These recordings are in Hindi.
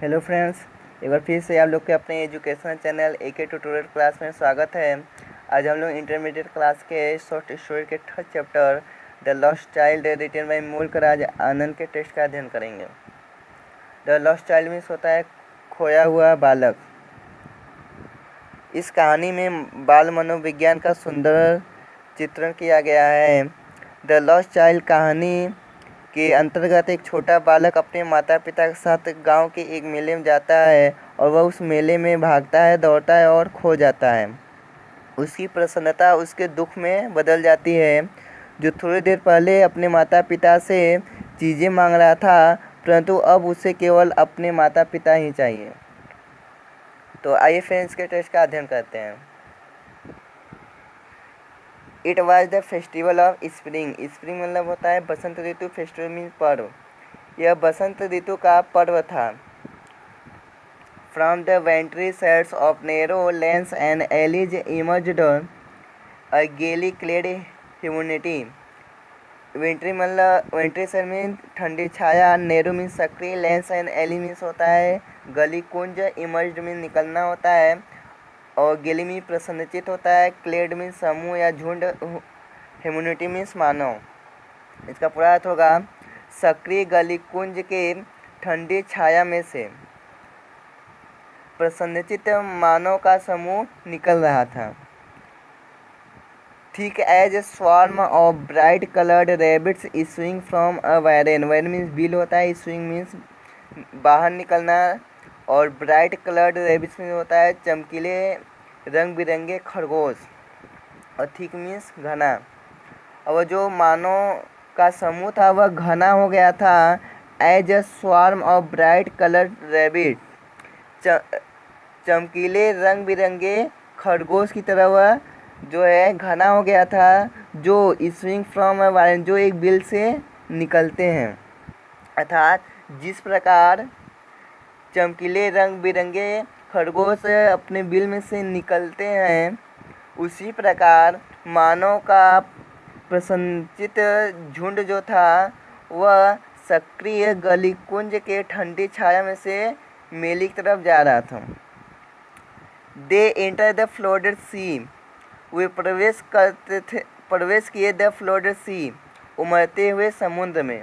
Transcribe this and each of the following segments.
हेलो फ्रेंड्स, एक बार फिर से आप लोग के अपने educational channel AK tutorial class में स्वागत है। आज हम लोग इंटरमीडिएट क्लास के शॉर्ट स्टोरी के third chapter the lost child written by Mulk Raj आनंद के टेक्स्ट का अध्ययन करेंगे। द लॉस्ट चाइल्ड मीन्स होता है खोया हुआ बालक। इस कहानी में बाल मनोविज्ञान का सुंदर चित्रण किया गया है। द लॉस्ट चाइल्ड कहानी के अंतर्गत एक छोटा बालक अपने माता पिता के साथ गांव के एक मेले में जाता है और वह उस मेले में भागता है, दौड़ता है और खो जाता है। उसकी प्रसन्नता उसके दुख में बदल जाती है। जो थोड़ी देर पहले अपने माता पिता से चीज़ें मांग रहा था, परंतु अब उसे केवल अपने माता पिता ही चाहिए। तो आइए फ्रेंड्स के टेक्स्ट का अध्ययन करते हैं। It was the festival of spring. Spring मतलब होता है बसंत ऋतु, फेस्टिवल मीन पर्व। यह बसंत ऋतु का पर्व था। From the वेंट्री sets of narrow lens and एलिज emerged अ गेली क्लेड ह्यूमिनिटी। वेंट्री सेट मीन ठंडी छाया, नेरो मीन सक्रिय, लेंस एंड एली मीन्स होता है गली कुंज, इमर्ज्ड मीन निकलना होता है और गेली मीन प्रसन्नचित होता है, क्लेड मीन समूह या झुंड, ह्यूमिनिटी मीन्स मानव। इसका पूरा अर्थ होगा सक्रिय गली कुंज के ठंडी छाया में से प्रसन्नचित मानव का समूह निकल रहा था। Thick as swarm of bright coloured rabbits issuing from a warren. Warren means बिल होता है, इशूइंग मीन्स बाहर निकलना और ब्राइट कलर्ड रैबिट्स मीन्स होता है चमकीले रंग बिरंगे खरगोश और थिक मीन्स घना। और जो मानव का समूह था वह घना हो गया था। As a swarm of bright coloured rabbit, चमकीले रंग बिरंगे खरगोश की तरह वह जो है घना हो गया था, जो स्विंग फ्रॉम अ वायरन, जो एक बिल से निकलते हैं। अर्थात जिस प्रकार चमकीले रंग बिरंगे खरगोश अपने बिल में से निकलते हैं, उसी प्रकार मानव का प्रसन्नचित झुंड जो था वह सक्रिय गलीकुंज के ठंडी छाया में से मेली की तरफ जा रहा था। दे एंटर द फ्लोडेड सी। वे प्रवेश किए द फ्लोडेड सी, उमड़ते हुए समुद्र में।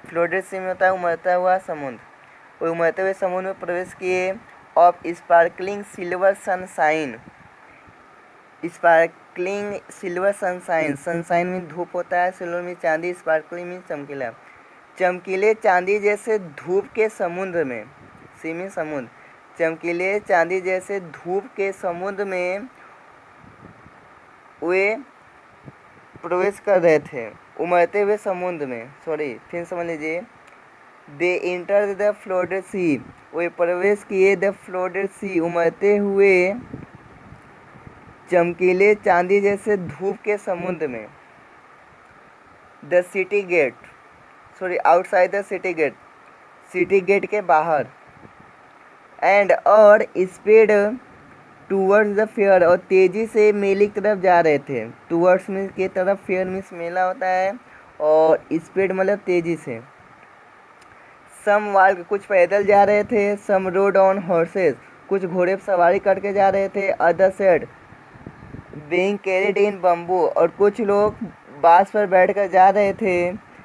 फ्लोडेड सी में होता है उमड़ता हुआ समुद्र। वे उमड़ते हुए समुद्र में प्रवेश किए। Of sparkling silver sunshine. Sparkling silver sunshine, sunshine में धूप होता है, सिल्वर में चांदी, स्पार्कलिंग में चमकीला, चमकीले चांदी जैसे धूप के समुद्र में। सी में समुद्र, चमकीले चांदी जैसे धूप के समुद्र में वे प्रवेश कर रहे थे। उमड़ते हुए समुद्र में, फिर समझ लीजिए। दे इंटर द फ्लोडेड सी, वे प्रवेश किए द फ्लोडेड सी, उमड़ते हुए चमकीले चांदी जैसे धूप के समुद्र में। The city gate, outside the city gate, city gate के बाहर। एंड और स्पीड टूवर्ड्स द फेयर, और तेज़ी से मेले की तरफ जा रहे थे। टूवर्ड्स मीन्स की तरफ, फेयर मीन्स मेला होता है और स्पीड मतलब तेज़ी से। सम वाल्क, कुछ पैदल जा रहे थे। सम रोड ऑन हॉर्सेस, कुछ घोड़े पर सवारी करके जा रहे थे। Other said being carried in bamboo, और कुछ लोग बांस पर बैठकर जा रहे थे।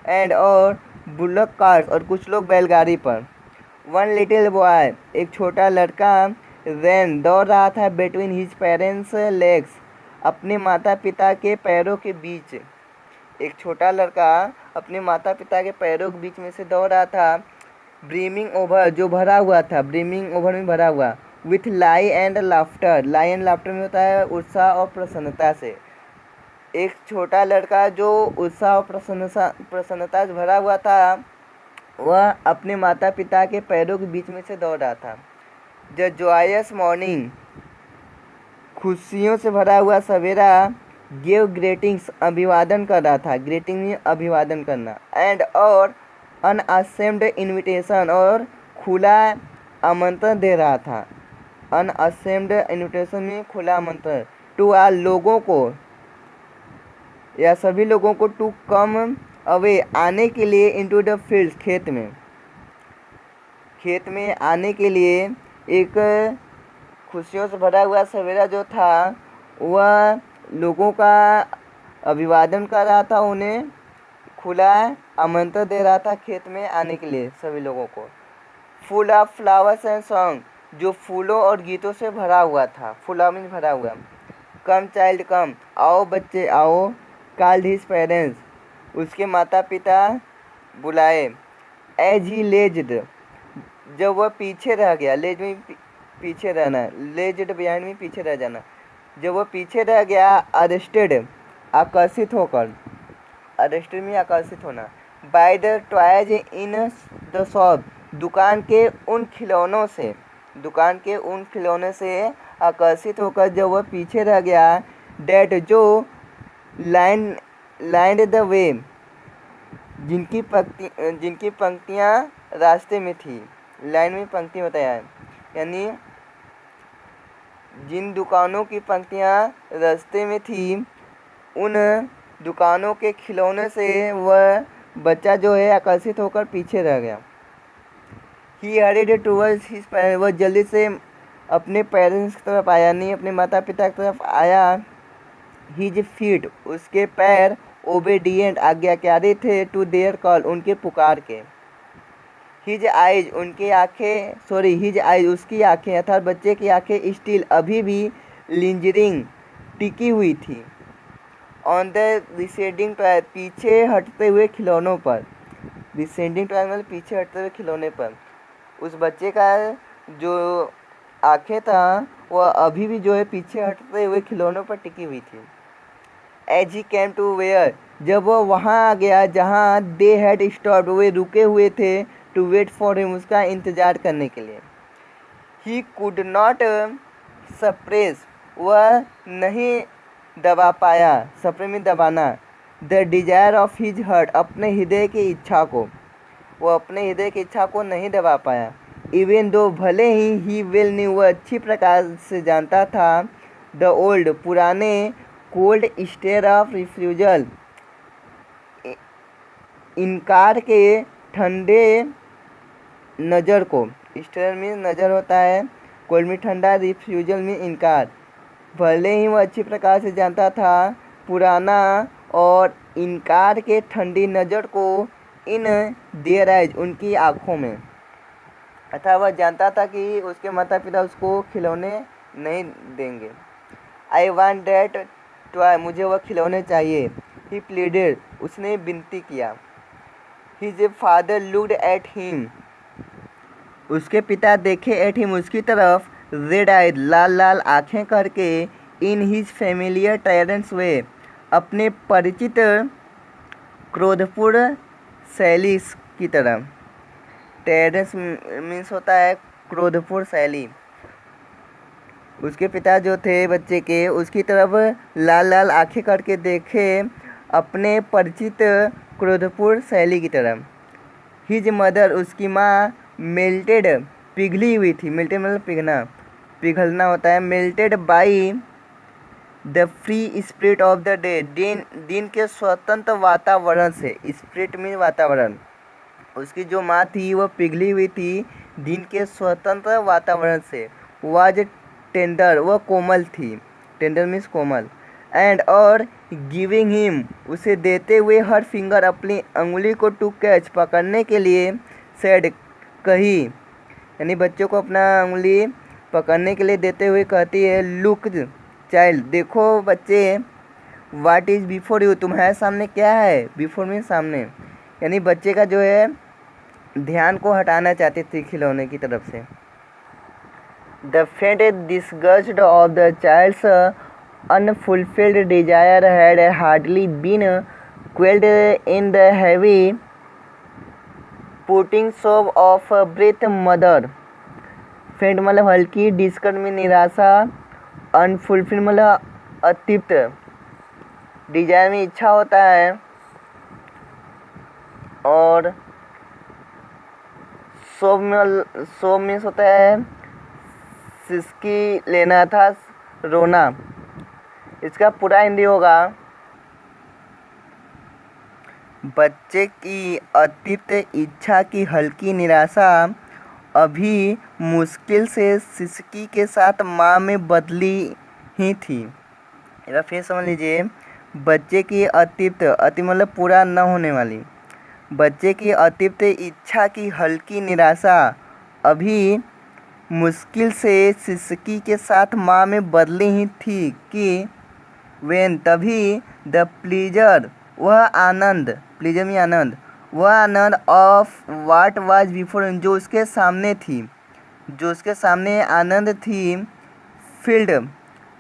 एंड और बुलक कार्स, और कुछ लोग बैलगाड़ी पर। वन लिटिल बॉय, एक छोटा लड़का, रैन दौड़ रहा था, बिटवीन हिज पेरेंट्स लेग्स, अपने माता पिता के पैरों के बीच। एक छोटा लड़का अपने माता पिता के पैरों के बीच में से दौड़ रहा था। ब्रीमिंग ओवर, जो भरा हुआ था, ब्रीमिंग ओवर में भरा हुआ। With lie and laughter, lie and laughter में होता है उत्साह और प्रसन्नता से। एक छोटा लड़का जो उत्साह और प्रसन्नता से भरा हुआ था, वह अपने माता पिता के पैरों के बीच में से दौड़ रहा था। द जॉयस मॉर्निंग, खुशियों से भरा हुआ सवेरा। गिव ग्रीटिंग्स, अभिवादन कर रहा था, ग्रीटिंग में अभिवादन करना। एंड और अनअसेम्ड इन्विटेशन, और खुला आमंत्रण दे रहा था। अनअसेम्ड इन्विटेशन में खुला आमंत्रण। टू आल, लोगों को या सभी लोगों को। टू कम अवे, आने के लिए। इनटू द फील्ड, खेत में। खेत में आने के लिए एक खुशियों से भरा हुआ सवेरा जो था वह लोगों का अभिवादन कर रहा था, उन्हें खुला आमंत्रण दे रहा था खेत में आने के लिए सभी लोगों को। Full of flowers and song, जो फूलों और गीतों से भरा हुआ था, फुला में भरा हुआ। कम चाइल्ड कम, आओ बच्चे आओ। कॉल्ड हिज पेरेंट्स, उसके माता पिता बुलाए। एज ही लेज्ड, जब वह पीछे रह गया, लेज में पीछे रहना, लेज्ड बिहाइंड में पीछे रह जाना, जब वह पीछे रह गया। अरेस्टेड, आकर्षित होकर, अरेस्टेड में आकर्षित होना। By the toys in the shop, दुकान के उन खिलौनों से, दुकान के उन खिलौने से आकर्षित होकर जब वह पीछे रह गया। डैट, जो लाइंड द वे, जिनकी पंक्तियाँ रास्ते में थी। लाइन में पंक्ति बताया है, यानी जिन दुकानों की पंक्तियाँ रास्ते में थी उन दुकानों के खिलौने से वह बच्चा जो है आकर्षित होकर पीछे रह गया। ही हरीड टूवर्ड्स हिज पेरेंट्स, वह जल्दी से अपने पेरेंट्स की तरफ आया, नहीं अपने माता पिता की तरफ आया। हिज फीट, उसके पैर। ओबेडिएंट, आज्ञाकारी थे। टू देयर कॉल, उनके पुकार के। हिज आइज, उनकी आँखें, सॉरी हिज आइज, उसकी आँखें अर्थात बच्चे की आँखें स्टिल, अभी भी लिंजरिंग, टिकी हुई थी। ऑन द रिसेडिंग टॉय, पीछे हटते हुए खिलौनों पर। रिसेडिंग टॉय मतलब पीछे हटते हुए खिलौने पर। उस बच्चे का जो आँखें था वह अभी भी जो है पीछे हटते हुए खिलौनों पर टिकी हुई थी। As he came to where, जब वह वहाँ आ गया जहाँ दे हैड स्टॉप्ड, वे रुके हुए थे। टू वेट फॉर हिम, उसका इंतज़ार करने के लिए। ही कुड नॉट सप्रेस, वह नहीं दबा पाया, सप्रेस में दबाना। The desire of his heart, अपने हृदय की इच्छा को, वह अपने हृदय की इच्छा को नहीं दबा पाया। इवन दो, भले ही वेल न्यू, वह अच्छी प्रकार से जानता था। द ओल्ड, पुराने। कोल्ड स्टेयर ऑफ रिफ्यूजल, इनकार के ठंडे नज़र को। स्टेयर में नज़र होता है, कोल्ड में ठंडा, रिफ्यूजल में इनकार। भले ही वह अच्छी प्रकार से जानता था पुराना और इनकार के ठंडी नज़र को। इन देयर आइज, उनकी आँखों में, अर्थात वह जानता था कि उसके माता पिता उसको खिलौने नहीं देंगे। आई वांट दैट टॉय, मुझे वह खिलौने चाहिए। ही प्लीडेड, उसने विनती किया। His father looked at him, उसके पिता देखे एट हिम, उसकी तरफ। रेड आइड, लाल लाल आँखें करके। इन हिज फेमिलियर टायरेंट्स वे, अपने परिचित क्रोधपूर्ण शैली की तरह। टेरेंस मीन्स होता है क्रोधपूर्ण शैली। उसके पिता जो थे बच्चे के, उसकी तरफ लाल लाल आंखें करके देखे, अपने परिचित क्रोधपूर्ण शैली की तरफ। हिज मदर, उसकी माँ। मेल्टेड, पिघली हुई थी। मेल्टेड मतलब पिघना, पिघलना होता है। Melted by the free spirit of the day, दिन के स्वतंत्र वातावरण से। स्पिरिट मीन वातावरण। उसकी जो माँ थी वह पिघली हुई थी दिन के स्वतंत्र वातावरण से। वाज टेंडर, वह कोमल थी। Tender means Komal. एंड, और गिविंग हिम, उसे देते हुए हर फिंगर, अपनी अंगुली को। टू कैच, पकड़ने के लिए। सेड, कही, यानी बच्चों को अपना अंगुली पकड़ने के लिए देते हुए कहती है। लुक चाइल्ड, देखो बच्चे। वाट इज़ बिफोर यू, तुम्हारे सामने क्या है। बिफोर मीन्स सामने, यानी बच्चे का जो है ध्यान को हटाना चाहती थी खिलौने की तरफ से। द फेंट disgust of the child's unfulfilled Dzire had hardly been quailed in the heavy putting सोब ऑफ ब्रेथ मदर। फेंट मतलब हल्की, डिस्गस्ट में निराशा, अनफुलफिल्ड मतलब अतृप्त, डिजायर में इच्छा होता है, और सोब मीन्स होता है सिसकी लेना था, रोना। इसका पूरा हिंदी होगा बच्चे की अतृप्त इच्छा की हल्की निराशा अभी मुश्किल से सिसकी के साथ माँ में बदली ही थी। एक बार फिर समझ लीजिए, बच्चे की अति मतलब पूरा न होने वाली, बच्चे की अतिप्त इच्छा की हल्की निराशा अभी मुश्किल से सिसकी के साथ माँ में बदली ही थी कि वेन तभी द प्लीजर वह आनंद, प्लीजर में आनंद, वह आनंद ऑफ वाट वाज बिफोर जो उसके सामने थी, जो उसके सामने आनंद थी, फील्ड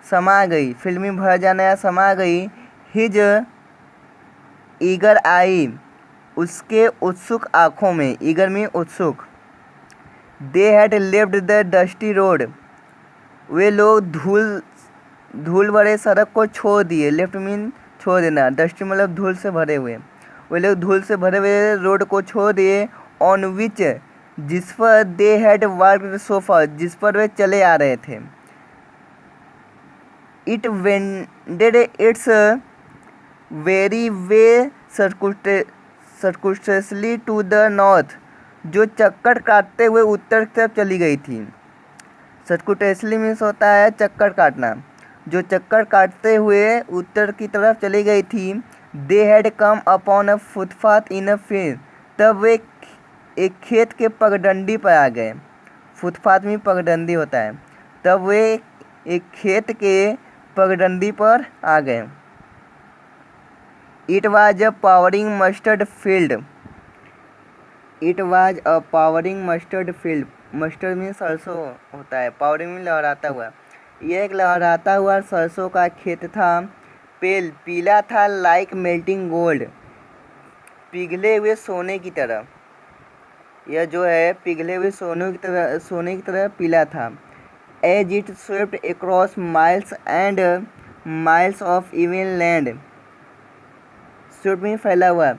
समा गई, फील्ड में भर जाना या समा गई, हिज ईगर आई उसके उत्सुक आँखों में, ईगर में उत्सुक, they had left the dusty road वे लोग धूल भरे सड़क को छोड़ दिए, लेफ्ट मीन छोड़ देना, डस्टी मतलब धूल से भरे हुए, वे लोग धूल से भरे हुए रोड को छोड़ दिए, ऑन विच जिस पर दे हैड वॉक्ड सोफा जिस पर वे चले आ रहे थे, it ended it's very way सर्कुस्टेसली to the north जो चक्कर काटते हुए उत्तर की तरफ चली गई थी। सर्कुस्टेसली मीन्स होता है चक्कर काटना, जो चक्कर काटते हुए उत्तर की तरफ चली गई थी। They had come upon a footpath in a field तब वे एक खेत के पगडंडी पर आ गए, फुटपाथ में पगडंडी होता है, तब वे एक खेत के पगडंडी पर आ गए। It was a powering mustard field, it was a powering mustard field, mustard में सरसों होता है, पावरिंग में लहराता हुआ, यह एक लहराता हुआ सरसों का खेत था। पेल पीला था, लाइक मेल्टिंग गोल्ड, पिघले हुए सोने की तरह, यह जो है पिघले हुए सोने की तरह पीला था। As it swept across miles and miles of even land, swept में फैला हुआ,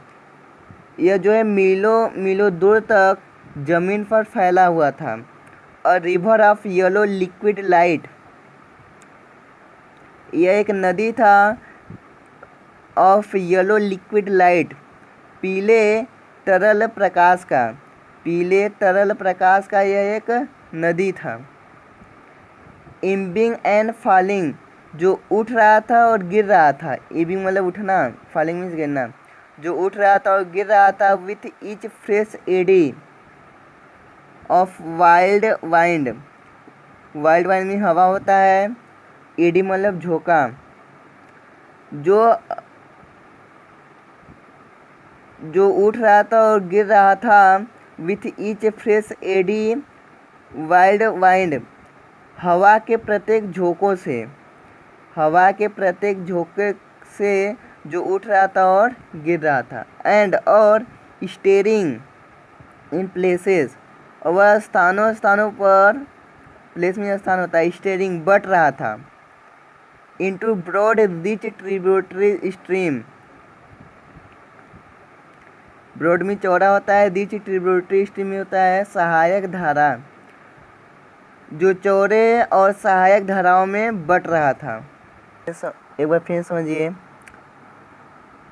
यह जो है मीलों दूर तक जमीन पर फैला हुआ था। A river of yellow liquid light, यह एक नदी था, ऑफ येलो लिक्विड लाइट, पीले तरल प्रकाश का, पीले तरल प्रकाश का यह एक नदी था। इम्बिंग एंड फॉलिंग, जो उठ रहा था और गिर रहा था, इबिंग मतलब उठना, फॉलिंग मीन्स गिरना, जो उठ रहा था और गिर रहा था। With each fresh eddy of wild wind, wild wind में हवा होता है, एडी मतलब झोंका, जो उठ रहा था और गिर रहा था। With each fresh eddy wild wind, हवा के प्रत्येक झोंकों से, हवा के प्रत्येक झोंके से जो उठ रहा था और गिर रहा था। एंड और स्टेरिंग इन प्लेसेस, और वह स्थानों पर, प्लेस में स्थान होता है, स्टेरिंग बट रहा था। Into broad rich tributary stream, broad में चौड़ा होता है, रिच ट्रिब्यूटरी स्ट्रीम में होता है सहायक धारा, जो चौड़े और सहायक धाराओं में बट रहा था। एक बार फिर समझिए।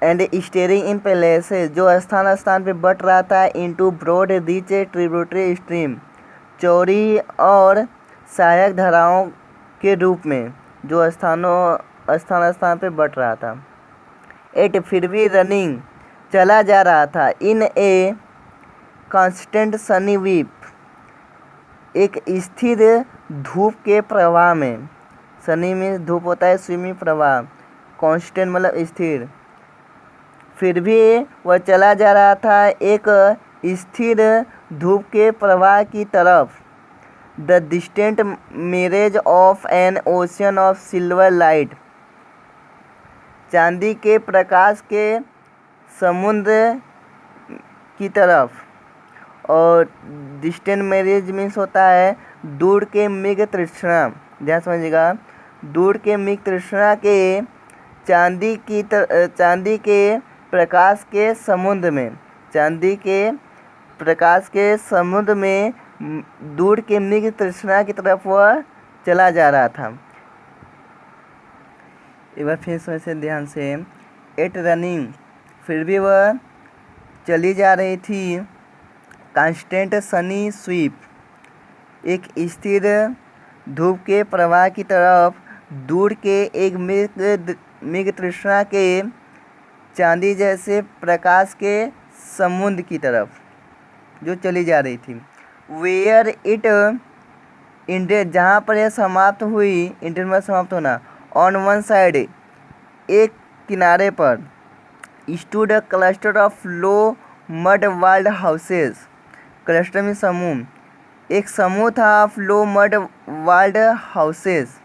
एंड स्टेरिंग इन प्लेसेस, जो स्थान पे बट रहा था। Into broad rich tributary stream, चौड़ी और सहायक धाराओं के रूप में, जो स्थान पे बट रहा था। एट फिर भी रनिंग चला जा रहा था। इन ए कांस्टेंट सनी वीप, एक स्थिर धूप के प्रवाह में, सनी में धूप होता है, स्विमिंग प्रवाह, कांस्टेंट मतलब स्थिर, फिर भी वह चला जा रहा था एक स्थिर धूप के प्रवाह की तरफ। The distant mirage of N ocean of silver light, चांदी के प्रकाश के समुद्र की तरफ। और डिस्टेंट मैरिज मीन्स होता है दूर के मृग तृष्णा, ध्यान समझिएगा, दूर के मृग तृष्णा के चांदी के प्रकाश के समुद्र में, चांदी के प्रकाश के समुद्र में दूर के मृग तृष्णा की तरफ वह चला जा रहा था। एक बार फिर से ध्यान से। एट रनिंग, फिर भी वह चली जा रही थी। कांस्टेंट सनी स्वीप, एक स्थिर धूप के प्रवाह की तरफ दूर के एक मृग तृष्णा के चांदी जैसे प्रकाश के समुद्र की तरफ जो चली जा रही थी। वेयर इट इंडेड, जहाँ पर यह समाप्त हुई, इंडेड में समाप्त होना। ऑन वन साइड, एक किनारे पर, stood a cluster of low mud walled houses. Cluster में समूह, एक समूह था of low mud walled houses,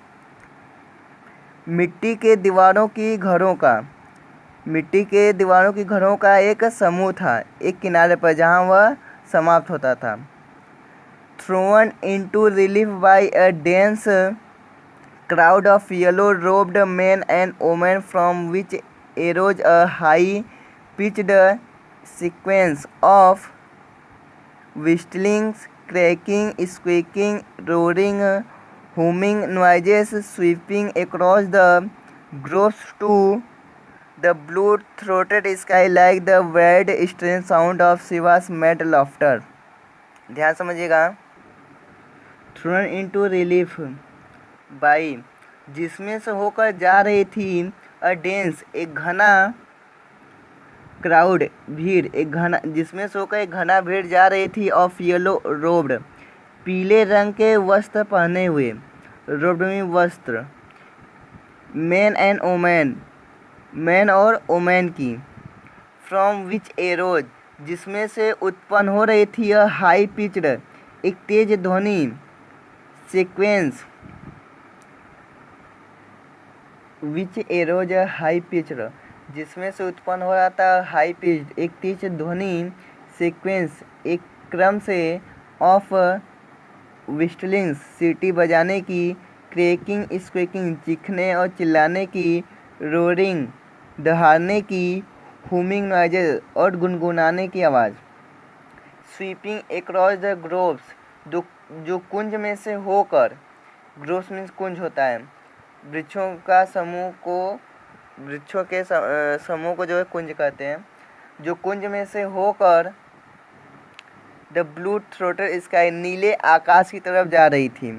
मिट्टी के दीवारों की घरों का, मिट्टी के दीवारों की घरों का एक समूह था एक किनारे पर जहाँ वह समाप्त होता था। Throne into relief by a dense crowd of yellow robed men and women from which arose a high pitched sequence of whistlings, cracking, squeaking, roaring, humming noises sweeping across the groves to the blue-throated sky like the weird strange sound of Shiva's mad laughter. ध्यान समझिएगा। थ्रोन इनटू रिलीफ बाई, जिसमें से होकर जा रही थी, अ डेंस, एक घना, क्राउड, भीड़, एक घना, जिसमें से होकर एक घना भीड़ जा रही थी, ऑफ येलो रोब्ड, पीले रंग के वस्त्र पहने हुए, रोब्ड में वस्त्र, मैन एंड ओमैन, मैन और ओमैन की, फ्रॉम विच एरोज, जिसमें से उत्पन्न हो रही थी, यह हाई पिच्ड, एक तेज ध्वनि, सीक्वेंस, विच एरोज हाई पिच्ड, जिसमें से उत्पन्न हो रहा था हाई पिच्ड, एक तेज ध्वनि, सीक्वेंस, एक क्रम से, ऑफ विस्टलिंग्स, सीटी बजाने की, क्रैकिंग, स्क्वेकिंग, चीखने और चिल्लाने की, रोरिंग, दहाड़ने की, हुमिंग नॉइजेस, और गुनगुनाने की आवाज़, स्वीपिंग अक्रॉस द ग्रोव्स, जो कुंज में से होकर, ग्रोव्स मीन्स कुंज होता है, वृक्षों का समूह को, वृक्षों के समूह को जो है कुंज कहते हैं, जो कुंज में से होकर द ब्लू थ्रोटेड स्काई, नीले आकाश की तरफ जा रही थी।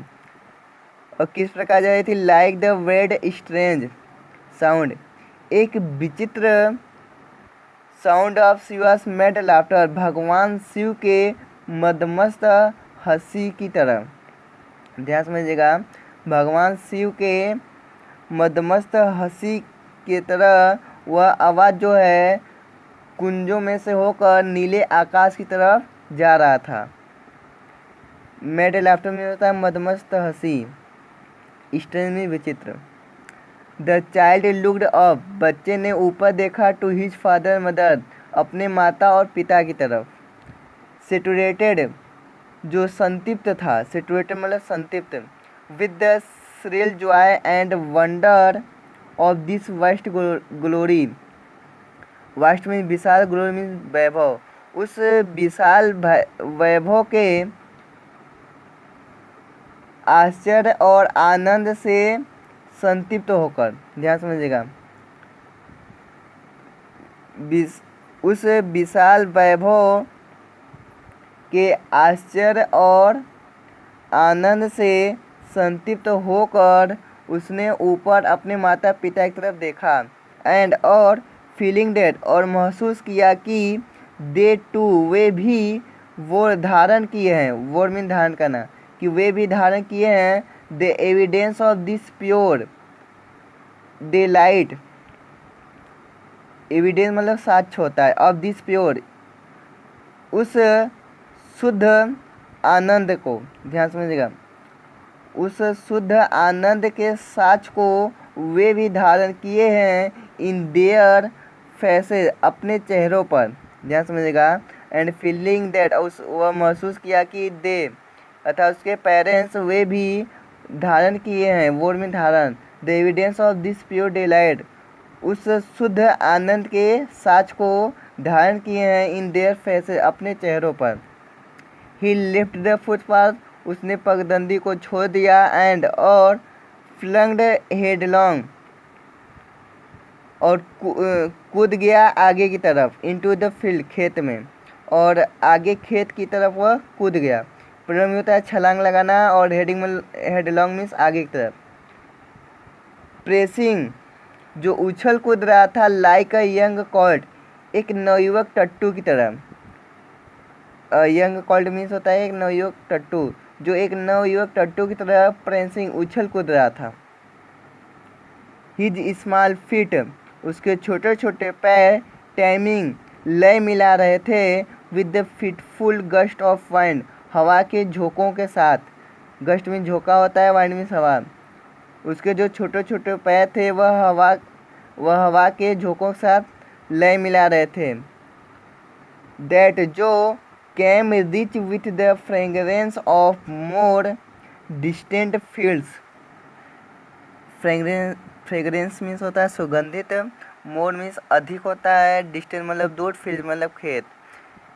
और किस प्रकार जा रही थी? Like the weird strange sound, एक विचित्र sound of Shiva's made laughter, भगवान शिव के मदमस्त हंसी की तरह। ध्यान समझिएगा, भगवान शिव के मदमस्त हंसी की तरह वह आवाज़ जो है कुंजों में से होकर नीले आकाश की तरफ जा रहा था। मेड लाफ्टर में होता है मदमस्त हंसी, स्ट्रेंज में विचित्र। द चाइल्ड लुक्ड अप, बच्चे ने ऊपर देखा, टू हिज फादर मदर, अपने माता और पिता की तरफ। सेटुरेटेड, जो संतृप्त था, सेटुरेटेड मतलब संतृप्त, with the shrill Joy and wonder of this vast glory, vast में विशाल, ग्लोरी में वैभव, उस विशाल वैभव के आश्चर्य और आनंद से संतृप्त होकर। ध्यान समझिएगा, उस विशाल वैभव के आश्चर्य और आनंद से संतृप्त होकर उसने ऊपर अपने माता पिता की तरफ देखा, एंड और फीलिंग डेट, और महसूस किया कि दे टू, वे भी वो धारण किए हैं, वो मीन धारण करना, कि वे भी धारण किए हैं, the evidence of this pure day light, evidence मतलब साक्ष्य होता है, ऑफ दिस प्योर, उस शुद्ध आनंद को। ध्यान समझिएगा, उस शुद्ध आनंद के साक्ष्य को वे भी धारण किए हैं, इन देयर फेसेस, अपने चेहरों पर। ध्यान समझिएगा, एंड फीलिंग दैट, वह महसूस किया कि दे अर्थात उसके पेरेंट्स, वे भी धारण किए हैं, वो में धारण, the evidence of this pure day light, उस शुद्ध आनंद के साक्ष्य को धारण किए हैं, इन देयर फेसेस, अपने चेहरों पर। ही लिफ्ट द फुटपाथ, उसने पगडंडी को छोड़ दिया, एंड और फ्लंग्ड हेडलॉन्ग, और कूद गया आगे की तरफ, इनटू द फील्ड, खेत में, और आगे खेत की तरफ वह कूद गया। प्लूरल में होता है छलांग लगाना, और हेडलॉन्ग मीन्स आगे की तरफ। प्रेसिंग, जो उछल कूद रहा था, लाइक अ यंग कॉल्ट, एक नवयुवक टट्टू की तरह। यंग कॉल्ट मीन्स होता है एक नवयुवक टट्टू, जो एक नवयुवक टट्टू की तरह प्रेसिंग उछल कूद रहा था। हिज स्मॉल फीट, उसके छोटे छोटे पैर, टाइमिंग, लय मिला रहे थे, with the fitful gust of wind, हवा के झोंकों के साथ। गस्ट में झोंका होता है, वाइंड में हवा। उसके जो छोटे छोटे पैर थे वह हवा के झोंकों के साथ लय मिला रहे थे। दैट, जो came rich with the fragrance of more distant fields. Fragrance means होता है सुगंधित, मोर मीन्स अधिक होता है, डिस्टेंट मतलब दूर, फील्ड मतलब खेत।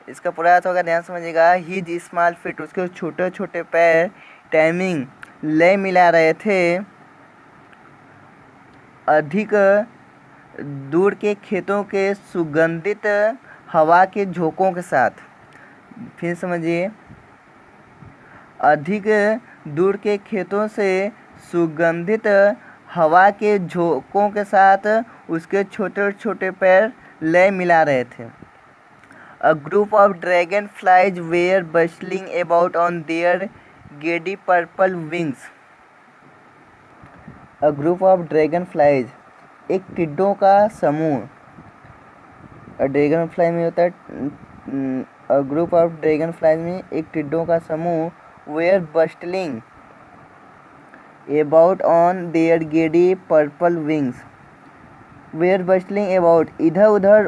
इसका पूरा अर्थ होगा, ध्यान समझिएगा। हिज स्मॉल फीट, उसके छोटे छोटे पैर, टाइमिंग, लय मिला रहे थे, अधिक दूर के खेतों के सुगंधित हवा के झोंकों के साथ। फिर समझिए, अधिक दूर के खेतों से सुगंधित हवा के झोंकों के साथ उसके छोटे छोटे पैर लय मिला रहे थे। A group of dragonflies were bustling about on their gaudy purple wings. A group of dragonflies, एक टिड्डों का समूह। ड्रैगन फ्लाई में होता है ग्रुप ऑफ ड्रैगन फ्लाइज में एक टिड्डों का समूह। Where bustling about on their गेडी purple wings. Where bustling about, इधर उधर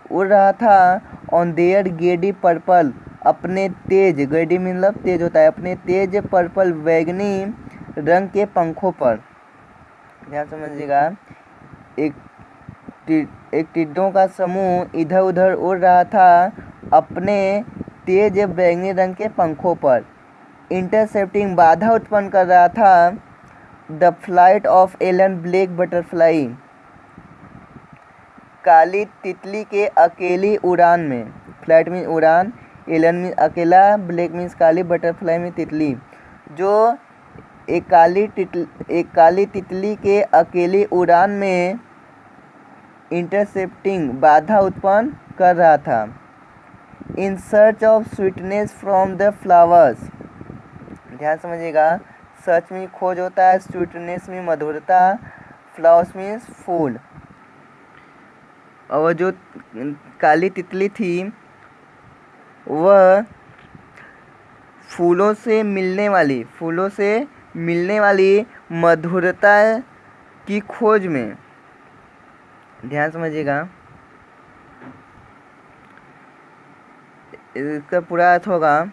उड़ रहा था, ऑन देयर गेडी पर्पल, अपने तेज, गेडी मतलब तेज होता है, अपने तेज पर्पल बैगनी रंग के पंखों पर। ध्यान समझिएगा, एक टिड्डों का समूह इधर उधर उड़ रहा था अपने तेज बैंगनी रंग के पंखों पर। इंटरसेप्टिंग, बाधा उत्पन्न कर रहा था, the flight of Elon black butterfly, काली तितली के अकेली उड़ान में। फ्लाइट में उड़ान, एलन में अकेला, ब्लैक मीन्स काली, बटरफ्लाई में तितली। जो एक काली तितली के अकेली उड़ान में इंटरसेप्टिंग, बाधा उत्पन्न कर रहा था। In search of sweetness from the flowers. ध्यान समझिएगा, सर्च में खोज होता है, स्वीटनेस में मधुरता, फ्लावर्स मीन्स फूल। और जो काली तितली थी वह फूलों से मिलने वाली मधुरता की खोज में। ध्यान समझिएगा, इसका पूरा अर्थ होगा,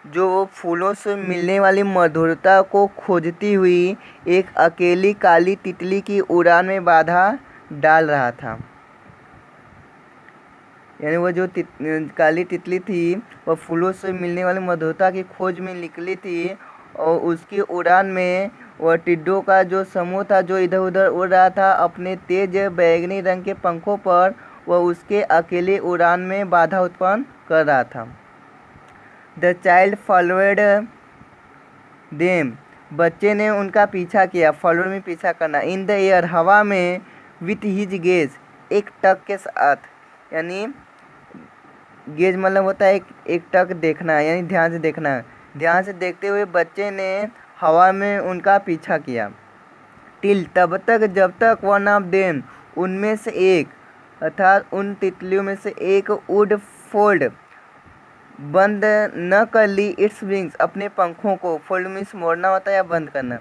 जो फूलों से मिलने वाली मधुरता को खोजती हुई एक अकेली काली तितली की उड़ान में बाधा डाल रहा था। यानी वो जो काली तितली थी वह फूलों से मिलने वाली मधुरता की खोज में निकली थी, और उसकी उड़ान में वह टिड्डों का जो समूह था जो इधर उधर उड़ रहा था अपने तेज बैगनी रंग के पंखों पर, वह उसके अकेले उड़ान में बाधा उत्पन्न कर रहा था। द चाइल्ड फॉलोएड देम, बच्चे ने उनका पीछा किया। फॉलोअर में पीछा करना। इन द एयर, हवा में, विथ हिज गेज, एक टक के साथ। यानी गेज मतलब होता है एक टक देखना, यानी ध्यान से देखना। ध्यान से देखते हुए बच्चे ने हवा में उनका पीछा किया। टिल, तब तक जब तक, वन ऑफ देम, उनमें से एक, अर्थात उन तितलियों में से एक, वुड फोल्ड, बंद न कर ली, इट्स विंग्स, अपने पंखों को। फोल्ड मीन्स मोड़ना होता है या बंद करना।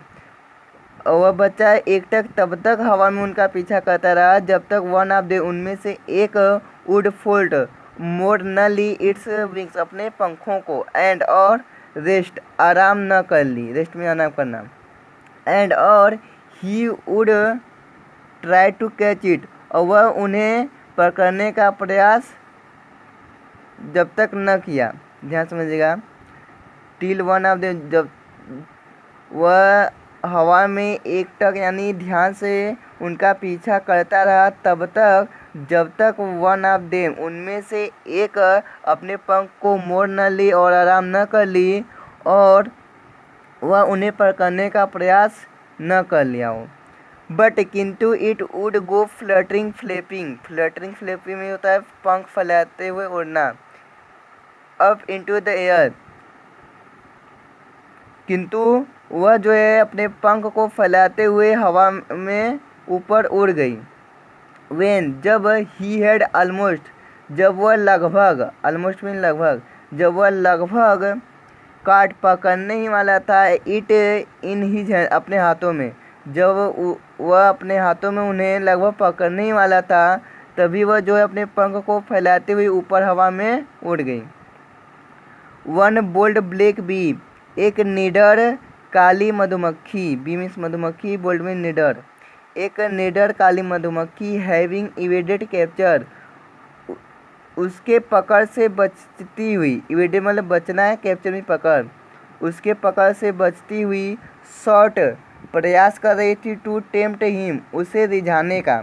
और वह बच्चा एकटक तब तक हवा में उनका पीछा करता रहा जब तक वन ऑफ दे, उनमें से एक, वुड फोल्ड, मोड़ न ली, इट्स विंग्स, अपने पंखों को। एंड, और, रेस्ट, आराम न कर ली, रेस्ट में आराम करना। एंड, और, he would try to catch it, और वह उन्हें पकड़ने का प्रयास जब तक न किया। ध्यान समझिएगा, टिल वन ऑफ द, जब वह हवा में एक टक यानी ध्यान से उनका पीछा करता रहा तब तक जब तक वन ऑफ देम उनमें से एक अपने पंख को मोड़ न ली और आराम न कर ली और वह उन्हें पकड़ने का प्रयास न कर लिया हो। बट किंतु it would go fluttering flapping में होता है पंख फैलाते हुए उड़ना, अप इनटू द एयर। किंतु वह जो है अपने पंख को फैलाते हुए हवा में ऊपर उड़ गई। वेन जब ही हैड ऑलमोस्ट जब वह लगभग ऑलमोस्ट मीन लगभग जब वह लगभग काट पकड़ने ही वाला था इट इन हिज हैंड अपने हाथों में, जब वह अपने हाथों में उन्हें लगभग पकड़ने ही वाला था तभी वह जो है अपने पंख को फैलाते हुए ऊपर हवा में उड़ गई। वन बोल्ड ब्लैक बी एक निडर काली मधुमक्खी, बी मीन्स मधुमक्खी, बोल्ड में निडर, एक निडर काली मधुमक्खी हैविंग इवेडेड कैप्चर उसके पकड़ से बचती हुई, इवेडेड मतलब बचना है, कैप्चर में पकड़, उसके पकड़ से बचती हुई शॉर्ट प्रयास कर रही थी टू टेम्प्ट हिम उसे रिझाने का,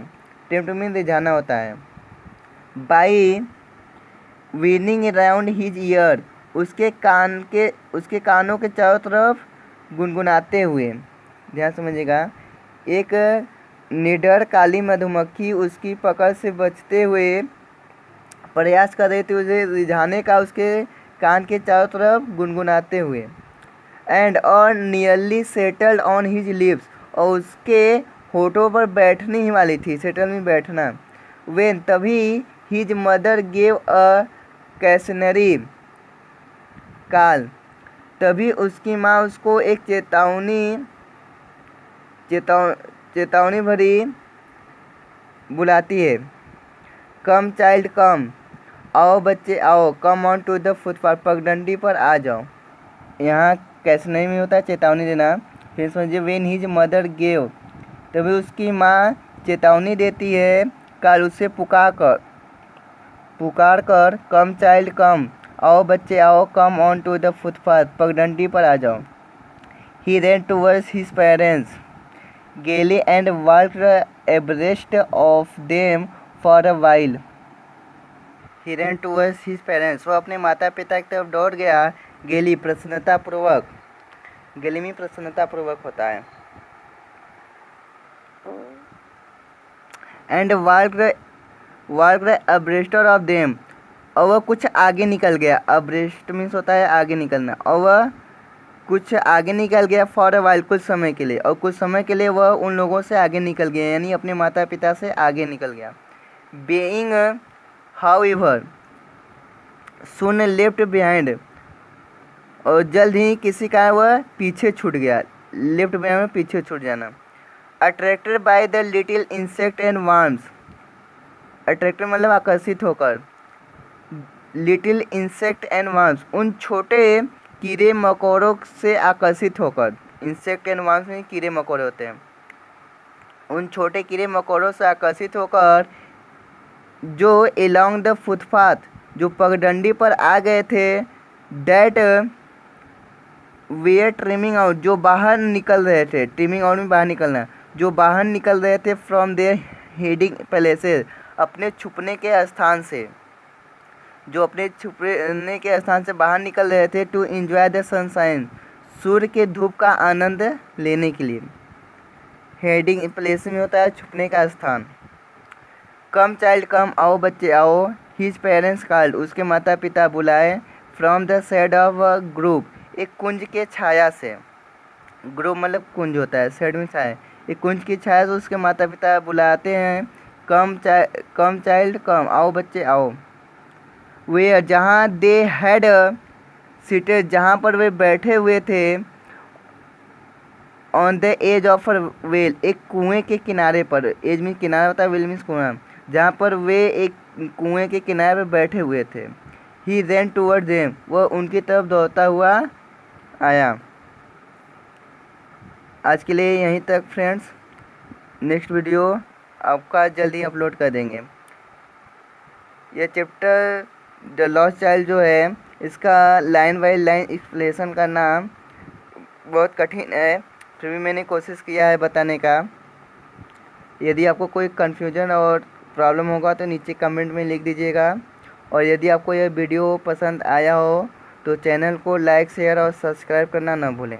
टेम्प्ट में रिझाना होता है, by winning round his year उसके कानों के चारों तरफ गुनगुनाते हुए। ध्यान समझिएगा, एक निडर काली मधुमक्खी उसकी पकड़ से बचते हुए प्रयास कर रही थी उसे रिझाने का उसके कान के चारों तरफ गुनगुनाते हुए। एंड और nearly settled on his lips और उसके होठों पर बैठने ही वाली थी, सेटल में बैठना। वेन तभी हिज मदर गेव अ कैसनरी काल तभी उसकी माँ उसको एक चेतावनी भरी बुलाती है। कम चाइल्ड कम, आओ बच्चे आओ, come on to the footpath पगडंडी पर आ जाओ। यहाँ कैसनरी में होता है चेतावनी देना। फिर समझिए, वेन हिज मदर गेव तभी उसकी माँ चेतावनी देती है, काल उसे पुकार कर कम चाइल्ड कम, आओ बच्चे आओ, come on to the footpath पगडंडी पर आ जाओ। ही ran towards his parents gaily and walked abreast of them for a while. He ran towards his parents, वो अपने माता पिता की तरफ दौड़ गया, गेली प्रसन्नतापूर्वक, गेली में प्रसन्नतापूर्वक होता है। And walked abreast of them, और वह कुछ आगे निकल गया, abreast मीन्स होता है आगे निकलना, और वह कुछ आगे निकल गया फॉर अ वाइल कुछ समय के लिए, और कुछ समय के लिए वह उन लोगों से आगे निकल गया, यानी अपने माता पिता से आगे निकल गया। बीइंग हाउएवर सुन लेफ्ट बिहाइंड, और जल्द ही किसी का वह पीछे छूट गया, लेफ्ट बिहाइंड में पीछे छूट जाना। Attracted by the little insect and worms, attracted मतलब आकर्षित होकर, लिटिल इंसेक्ट एंड वर्म्स उन छोटे कीड़े मकोड़ों से आकर्षित होकर, इंसेक्ट एंड वर्म्स में कीड़े मकोड़े होते हैं, उन छोटे कीड़े मकोड़ों से आकर्षित होकर जो एलोंग द फुटपाथ जो पगडंडी पर आ गए थे, डैट वे ट्रिमिंग आउट जो बाहर निकल रहे थे, ट्रिमिंग आउट में बाहर निकलना, जो बाहर निकल रहे थे फ्रॉम देयर हिडिंग प्लेसेस अपने छुपने के स्थान से, जो अपने छुपने के स्थान से बाहर निकल रहे थे, टू एंजॉय द सनशाइन सूर्य के धूप का आनंद लेने के लिए। हेडिंग प्लेस में होता है छुपने का स्थान। कम चाइल्ड कम, आओ बच्चे आओ, हिज पेरेंट्स कॉल्ड उसके माता पिता बुलाए, from the shade of a grove एक कुंज के छाया से, ग्रुप मतलब कुंज होता है, शेड में छाया, एक कुंज की छाया से उसके माता पिता बुलाते हैं, कम चाइल्ड कम, आओ बच्चे आओ। वे जहाँ दे हैड सीटेड जहाँ पर वे बैठे हुए थे, on the edge of a well एक कुएं के किनारे पर, एज मीन किनारा होता है, वेल मीन्स कुआं, जहाँ पर वे एक कुएं के किनारे पर बैठे हुए थे। ही ran टूवर्ड देम वह उनकी तरफ दौड़ता हुआ आया। आज के लिए यहीं तक फ्रेंड्स, नेक्स्ट वीडियो आपका जल्दी अपलोड कर देंगे। यह चैप्टर द लॉस्ट चाइल्ड जो है इसका लाइन बाय लाइन एक्सप्लेनेशन करना बहुत कठिन है, फिर भी मैंने कोशिश किया है बताने का। यदि आपको कोई कन्फ्यूजन और प्रॉब्लम होगा तो नीचे कमेंट में लिख दीजिएगा। और यदि आपको यह वीडियो पसंद आया हो तो चैनल को लाइक शेयर और सब्सक्राइब करना ना भूलें।